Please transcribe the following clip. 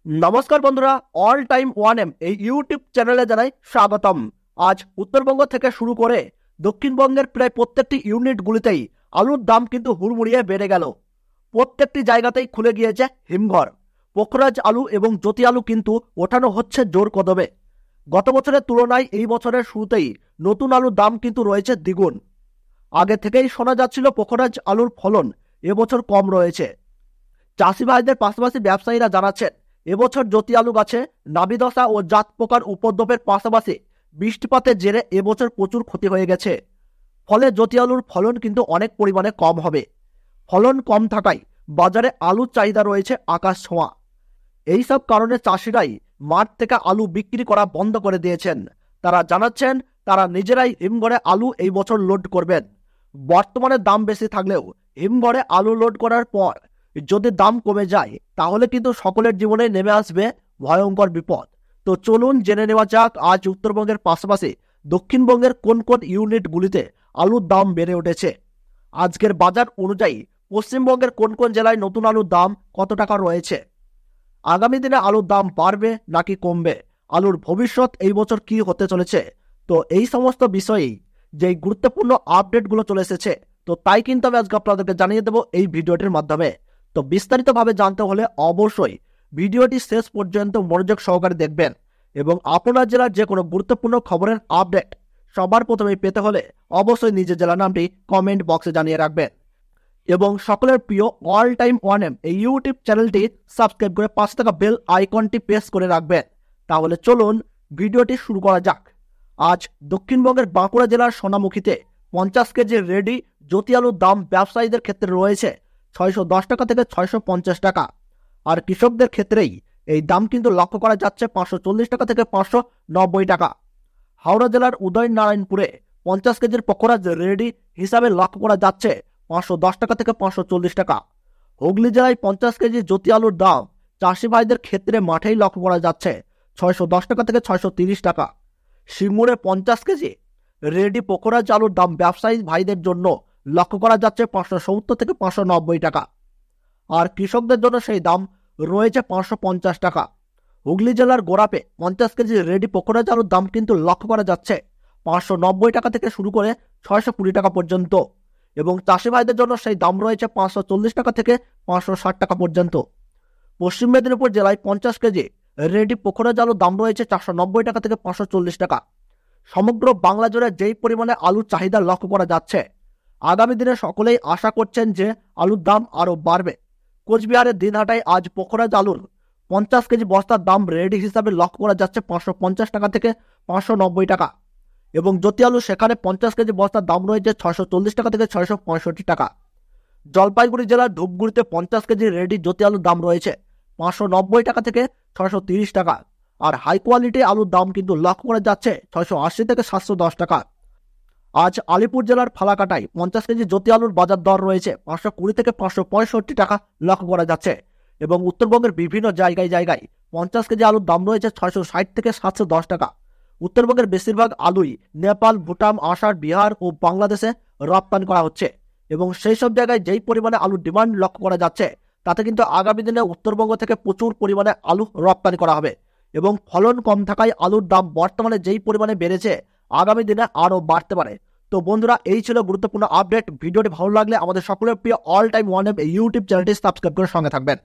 নমস্কার বন্ধুরা, all time one M এই ইউটিউব চ্যানেলে জানাই স্বাগতম। আজ উত্তরবঙ্গ থেকে শুরু করে দক্ষিণবঙ্গের প্রায় প্রত্যেকটি ইউনিটগুলিতেই আলুর দাম কিন্তু হুড়মুড়িয়ে বেড়ে গেল। প্রত্যেকটি জায়গাতেই খুলে গিয়েছে হিমঘর। পোখরাজ আলু এবং জ্যোতি আলু কিন্তু ওঠানো হচ্ছে জোর কদমে। গত বছরের তুলনায় এই বছরের শুরুতেই নতুন আলুর দাম কিন্তু রয়েছে দ্বিগুণ। আগে থেকেই শোনা যাচ্ছিল পোখরাজ আলুর ফলন এবছর কম রয়েছে। চাষি ভাইদের পাশাপাশি ব্যবসায়ীরা জানাচ্ছেন এবছর জ্যোতি আলু গাছে নাবিদশা ও জাত পোকার উপদ্রবের পাশাপাশি বৃষ্টিপাতের জেরে এবছর প্রচুর ক্ষতি হয়ে গেছে। ফলে জ্যোতি আলুর ফলন কিন্তু অনেক পরিমাণে কম হবে। ফলন কম থাকায় বাজারে আলুর চাহিদা রয়েছে আকাশ ছোঁয়া। এইসব কারণে চাষিরাই মাঠ থেকে আলু বিক্রি করা বন্ধ করে দিয়েছেন। তারা জানাচ্ছেন তারা নিজেরাই হিমঘরে আলু এই বছর লোড করবেন। বর্তমানে দাম বেশি থাকলেও হিমঘরে আলু লোড করার পর যদি দাম কমে যায় তাহলে কিন্তু সকলের জীবনে নেমে আসবে ভয়ঙ্কর বিপদ। তো চলুন জেনে নেওয়া যাক আজ উত্তরবঙ্গের পাশাপাশি দক্ষিণবঙ্গের কোন কোন ইউনিটগুলিতে আলুর দাম বেড়ে উঠেছে। আজকের বাজার অনুযায়ী পশ্চিমবঙ্গের কোন কোন জেলায় নতুন আলুর দাম কত টাকা রয়েছে, আগামী দিনে আলুর দাম বাড়বে নাকি কমবে, আলুর ভবিষ্যৎ এই বছর কি হতে চলেছে, তো এই সমস্ত বিষয়েই যেই গুরুত্বপূর্ণ আপডেটগুলো চলে এসেছে, তো তাই কিন্তু আমি আজকে আপনাদেরকে জানিয়ে দেবো এই ভিডিওটির মাধ্যমে। তো বিস্তারিতভাবে জানতে হলে অবশ্যই ভিডিওটি শেষ পর্যন্ত মনোযোগ সহকারে দেখবেন এবং আপনার জেলার যে কোনো গুরুত্বপূর্ণ খবরের আপডেট সবার প্রথমেই পেতে হলে অবশ্যই নিজের জেলার নামটি কমেন্ট বক্সে জানিয়ে রাখবেন এবং সকলের প্রিয় অল টাইম ওয়ান এম এই ইউটিউব চ্যানেলটি সাবস্ক্রাইব করে পাশে থাকা বেল আইকনটি প্রেস করে রাখবেন। তাহলে চলুন ভিডিওটি শুরু করা যাক। আজ দক্ষিণবঙ্গের বাঁকুড়া জেলার সোনামুখীতে 50 কেজি রেডি জ্যোতি আলুর দাম ব্যবসায়ীদের ক্ষেত্রে রয়েছে 610 টাকা থেকে 650 টাকা। আর কৃষকদের ক্ষেত্রেই এই দাম কিন্তু লক্ষ্য করা যাচ্ছে 540 টাকা থেকে 590 টাকা। হাওড়া জেলার উদয়নারায়ণপুরে 50 কেজির পকোড়া রেডি হিসাবে লক্ষ্য করা যাচ্ছে 510 টাকা থেকে 540 টাকা। হুগলি জেলায় 50 কেজি জ্যোতি আলুর দাম চাষি ভাইদের ক্ষেত্রে মাঠেই লক্ষ্য করা যাচ্ছে 610 টাকা থেকে 630 টাকা। সিঙ্গুরে 50 কেজি রেডি পকোড়া আলুর দাম ব্যবসায়ী ভাইদের জন্য লক্ষ্য করা যাচ্ছে 570 থেকে 590 টাকা। আর কৃষকদের জন্য সেই দাম রয়েছে 550 টাকা। হুগলি জেলার গোড়াপে 50 কেজি রেডি পকোড়া আলুর দাম কিন্তু লক্ষ্য করা যাচ্ছে 590 টাকা থেকে শুরু করে 620 টাকা পর্যন্ত এবং চাষি ভাইদের জন্য সেই দাম রয়েছে 540 টাকা থেকে 560 টাকা পর্যন্ত। পশ্চিম মেদিনীপুর জেলায় 50 কেজি রেডি পকোড়া আলুর দাম রয়েছে 490 টাকা থেকে 540 টাকা। সমগ্র বাংলা জুড়ে যেই পরিমাণে আলুর চাহিদা লক্ষ্য করা যাচ্ছে, আগামী দিনে সকলেই আশা করছেন যে আলুর দাম আরও বাড়বে। কোচবিহারের দিনহাটায় আজ পকোড়া আলুর 50 কেজি বস্তার দাম রেডি হিসাবে লক্ষ্য করা যাচ্ছে 550 টাকা থেকে 590 টাকা এবং জ্যোতি আলু সেখানে 50 কেজি বস্তার দাম রয়েছে 640 টাকা থেকে 665 টাকা। জলপাইগুড়ি জেলার ধূপগুড়িতে 50 কেজি রেডি জ্যোতি আলুর দাম রয়েছে 590 টাকা থেকে 630 টাকা। আর হাই কোয়ালিটি আলুর দাম কিন্তু লক্ষ্য করা যাচ্ছে 680 থেকে 710 টাকা। আজ আলিপুর জেলার ফালাকাটায় 50 কেজি জ্যোতি আলুর বাজার দর রয়েছে 520 থেকে 565 টাকা লক্ষ্য করা যাচ্ছে এবং উত্তরবঙ্গের বিভিন্ন জায়গায় 50 কেজি আলুর দাম রয়েছে 660 থেকে 710 টাকা। উত্তরবঙ্গের বেশিরভাগ আলুই নেপাল, ভুটান, আসাম, বিহার ও বাংলাদেশে রপ্তানি করা হচ্ছে এবং সেই সব জায়গায় যেই পরিমাণে আলুর ডিমান্ড লক্ষ্য করা যাচ্ছে তাতে কিন্তু আগামী দিনে উত্তরবঙ্গ থেকে প্রচুর পরিমাণে আলু রপ্তানি করা হবে এবং ফলন কম থাকায় আলুর দাম বর্তমানে যেই পরিমাণে বেড়েছে আগামী দিনে আরও বাড়তে পারে। তো বন্ধুরা, এই ছিল গুরুত্বপূর্ণ আপডেট। ভিডিওটি ভালো লাগলে আমাদের সকলের প্রিয় all time one M YouTube চ্যানেলটি সাবস্ক্রাইব করে সঙ্গে থাকবেন।